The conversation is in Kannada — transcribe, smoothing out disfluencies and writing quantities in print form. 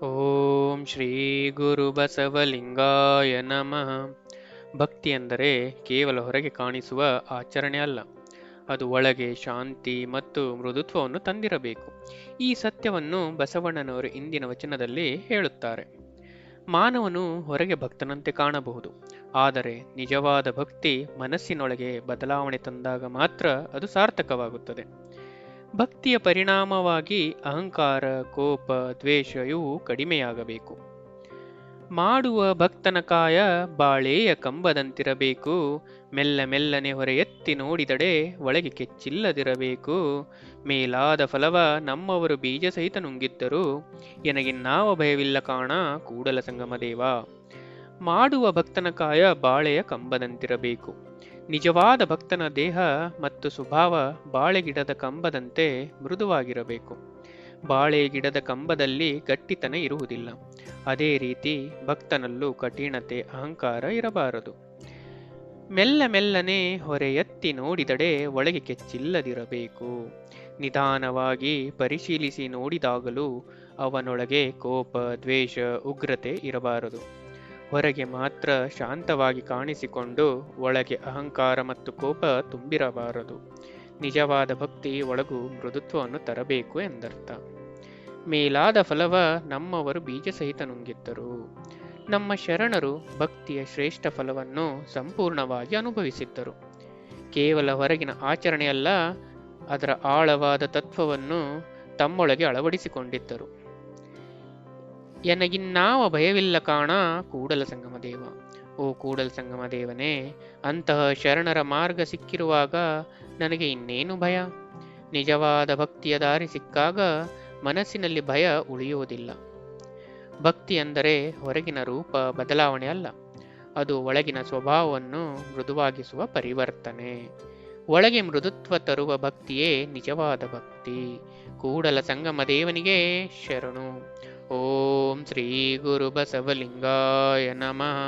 ಓಂ ಶ್ರೀ ಗುರು ಬಸವಲಿಂಗಾಯ ನಮಃ. ಭಕ್ತಿ ಎಂದರೆ ಕೇವಲ ಹೊರಗೆ ಕಾಣಿಸುವ ಆಚರಣೆ ಅಲ್ಲ, ಅದು ಒಳಗೆ ಶಾಂತಿ ಮತ್ತು ಮೃದುತ್ವವನ್ನು ತಂದಿರಬೇಕು. ಈ ಸತ್ಯವನ್ನು ಬಸವಣ್ಣನವರು ಇಂದಿನ ವಚನದಲ್ಲಿ ಹೇಳುತ್ತಾರೆ. ಮಾನವನು ಹೊರಗೆ ಭಕ್ತನಂತೆ ಕಾಣಬಹುದು, ಆದರೆ ನಿಜವಾದ ಭಕ್ತಿ ಮನಸ್ಸಿನೊಳಗೆ ಬದಲಾವಣೆ ತಂದಾಗ ಮಾತ್ರ ಅದು ಸಾರ್ಥಕವಾಗುತ್ತದೆ. ಭಕ್ತಿಯ ಪರಿಣಾಮವಾಗಿ ಅಹಂಕಾರ, ಕೋಪ, ದ್ವೇಷ ಇವು ಕಡಿಮೆಯಾಗಬೇಕು. ಮಾಡುವ ಭಕ್ತನ ಕಾಯ ಬಾಳೆಯ ಕಂಬದಂತಿರಬೇಕು, ಮೆಲ್ಲ ಮೆಲ್ಲನೆ ಹೊರ ಎತ್ತಿ ನೋಡಿದಡೆ ಒಳಗೆ ಕೆಚ್ಚಿಲ್ಲದಿರಬೇಕು. ಮೇಲಾದ ಫಲವ ನಮ್ಮವರು ಬೀಜ ಸಹಿತ ನುಂಗಿದ್ದರು, ಎನಗಿನ್ನಾವ ಭಯವಿಲ್ಲ ಕಾಣ ಕೂಡಲ ಸಂಗಮ ದೇವ. ಮಾಡುವ ಭಕ್ತನ ಕಾಯ ಬಾಳೆಯ ಕಂಬದಂತಿರಬೇಕು. ನಿಜವಾದ ಭಕ್ತನ ದೇಹ ಮತ್ತು ಸ್ವಭಾವ ಬಾಳೆಗಿಡದ ಕಂಬದಂತೆ ಮೃದುವಾಗಿರಬೇಕು. ಬಾಳೆ ಗಿಡದ ಕಂಬದಲ್ಲಿ ಗಟ್ಟಿತನ ಇರುವುದಿಲ್ಲ. ಅದೇ ರೀತಿ ಭಕ್ತನಲ್ಲೂ ಕಠಿಣತೆ, ಅಹಂಕಾರ ಇರಬಾರದು. ಮೆಲ್ಲ ಮೆಲ್ಲನೆ ಹೊರೆ ಎತ್ತಿ ನೋಡಿದಡೆ ಒಳಗೆ ಕೆಚ್ಚಿಲ್ಲದಿರಬೇಕು. ನಿಧಾನವಾಗಿ ಪರಿಶೀಲಿಸಿ ನೋಡಿದಾಗಲೂ ಅವನೊಳಗೆ ಕೋಪ, ದ್ವೇಷ, ಉಗ್ರತೆ ಇರಬಾರದು. ಹೊರಗೆ ಮಾತ್ರ ಶಾಂತವಾಗಿ ಕಾಣಿಸಿಕೊಂಡು ಒಳಗೆ ಅಹಂಕಾರ ಮತ್ತು ಕೋಪ ತುಂಬಿರಬಾರದು. ನಿಜವಾದ ಭಕ್ತಿ ಒಳಗೂ ಮೃದುತ್ವವನ್ನು ತರಬೇಕು ಎಂದರ್ಥ. ಮೇಲಾದ ಫಲವ ನಮ್ಮವರು ಬೀಜ ಸಹಿತ ನುಂಗಿದ್ದರು. ನಮ್ಮ ಶರಣರು ಭಕ್ತಿಯ ಶ್ರೇಷ್ಠ ಫಲವನ್ನು ಸಂಪೂರ್ಣವಾಗಿ ಅನುಭವಿಸಿದ್ದರು. ಕೇವಲ ಹೊರಗಿನ ಆಚರಣೆಯಲ್ಲ, ಅದರ ಆಳವಾದ ತತ್ವವನ್ನು ತಮ್ಮೊಳಗೆ ಅಳವಡಿಸಿಕೊಂಡಿದ್ದರು. ಎನಗಿನ್ನಾವ ಭಯವಿಲ್ಲ ಕಾಣ ಕೂಡಲ ಸಂಗಮ ದೇವ. ಓ ಕೂಡಲ ಸಂಗಮ ದೇವನೇ, ಅಂತಹ ಶರಣರ ಮಾರ್ಗ ಸಿಕ್ಕಿರುವಾಗ ನನಗೆ ಇನ್ನೇನು ಭಯ? ನಿಜವಾದ ಭಕ್ತಿಯ ದಾರಿ ಸಿಕ್ಕಾಗ ಮನಸ್ಸಿನಲ್ಲಿ ಭಯ ಉಳಿಯುವುದಿಲ್ಲ. ಭಕ್ತಿ ಅಂದರೆ ಹೊರಗಿನ ರೂಪ ಬದಲಾವಣೆ ಅಲ್ಲ, ಅದು ಒಳಗಿನ ಸ್ವಭಾವವನ್ನು ಮೃದುವಾಗಿಸುವ ಪರಿವರ್ತನೆ. ಒಳಗೆ ಮೃದುತ್ವ ತರುವ ಭಕ್ತಿಯೇ ನಿಜವಾದ ಭಕ್ತಿ. ಕೂಡಲ ಸಂಗಮ ದೇವನಿಗೆ ಶರಣು. ಓಂ ಶ್ರೀ ಗುರು ಬಸವಲಿಂಗಾಯ ನಮಃ.